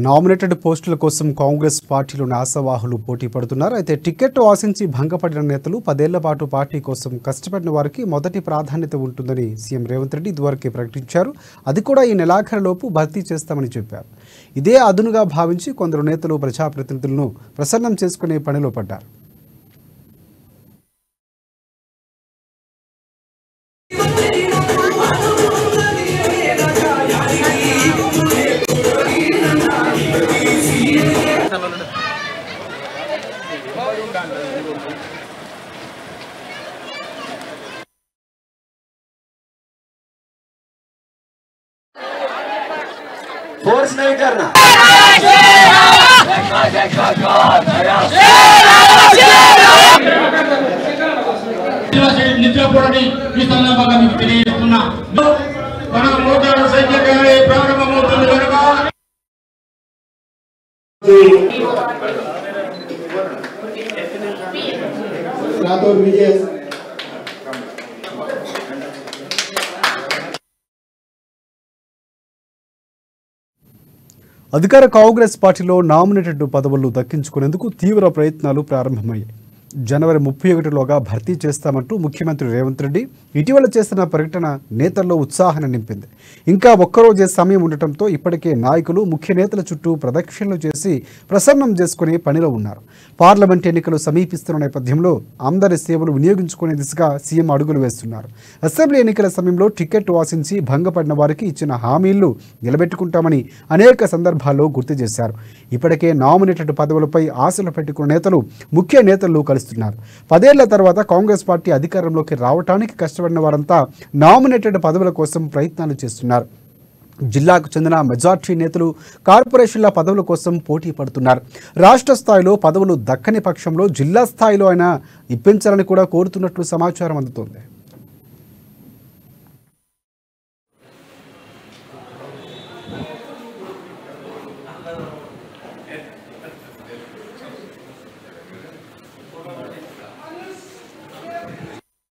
Nominated పోస్టుల కోసం కాంగ్రెస్ పార్టీలోని ఆశావాహులు పోటీ పడుతున్నారు. అయితే టికెట్ ఆశించి భంగపడిన నేతలు 10 ఏళ్ల పాటు పార్టీ కోసం కష్టపడిన వారికి మొదటి ప్రాధాన్యత ఉంటుందని సీఎం రేవంత్ రెడ్డి ఇదివరకే ప్రకటించారు. అది కూడా ఈ నెలాఖరులోపు భర్తీ చేస్తామని చెప్పారు. ఇదే అదునుగా భావించి కొందరు నేతలు ప్రజాప్రతినిధులను ప్రసన్నం చేసుకునే పనిలో పడ్డారు. फोर्स नहीं करना। నిద్రపోవని ఈ సందర్భంగా మీకు తెలియజేస్తున్నా. మన మోటార్ సైకిల్ ప్రారంభమవుతుంది కనుక రాథోడ్ విజయ్ అధికార కాంగ్రెస్ పార్టీలో నామినేటెడ్ పదవులు దక్కించుకునేందుకు తీవ్ర ప్రయత్నాలు ప్రారంభమయ్యాయి. జనవరి 31లోగా భర్తీ చేస్తామంటూ ముఖ్యమంత్రి రేవంత్ రెడ్డి ఇటీవల చేసిన ప్రకటన నేతల్లో ఉత్సాహాన్ని నింపింది. ఇంకా ఒక్కరోజే సమయం ఉండటంతో ఇప్పటికే నాయకులు ముఖ్య నేతల చుట్టూ ప్రదక్షిణలు చేసి ప్రసన్నం చేసుకునే పనిలో ఉన్నారు. పార్లమెంట్ ఎన్నికలు సమీపిస్తున్న నేపథ్యంలో అందరి సేవలు వినియోగించుకునే దిశగా సీఎం అడుగులు వేస్తున్నారు. అసెంబ్లీ ఎన్నికల సమయంలో టికెట్ ఆశించి భంగపడిన వారికి ఇచ్చిన హామీలు నిలబెట్టుకుంటామని అనేక సందర్భాల్లో గుర్తు చేశారు. ఇప్పటికే నామినేటెడ్ పదవులపై ఆశలు పెట్టుకున్న నేతలు ముఖ్య నేతలు కలుస్తున్నారు. 10 ఏళ్ల తర్వాత కాంగ్రెస్ పార్టీ అధికారంలోకి రావడానికి కష్టపడిన వారంతా నామినేటెడ్ పదవుల కోసం ప్రయత్నాలు చేస్తున్నారు. జిల్లాకు చెందిన మెజార్టీ నేతలు కార్పొరేషన్ల పదవుల కోసం పోటీ పడుతున్నారు. రాష్ట్ర స్థాయిలో పదవులు దక్కని పక్షంలో జిల్లా స్థాయిలో అయినా ఇప్పించాలని కూడా కోరుతున్నట్లు సమాచారం అందుతోంది.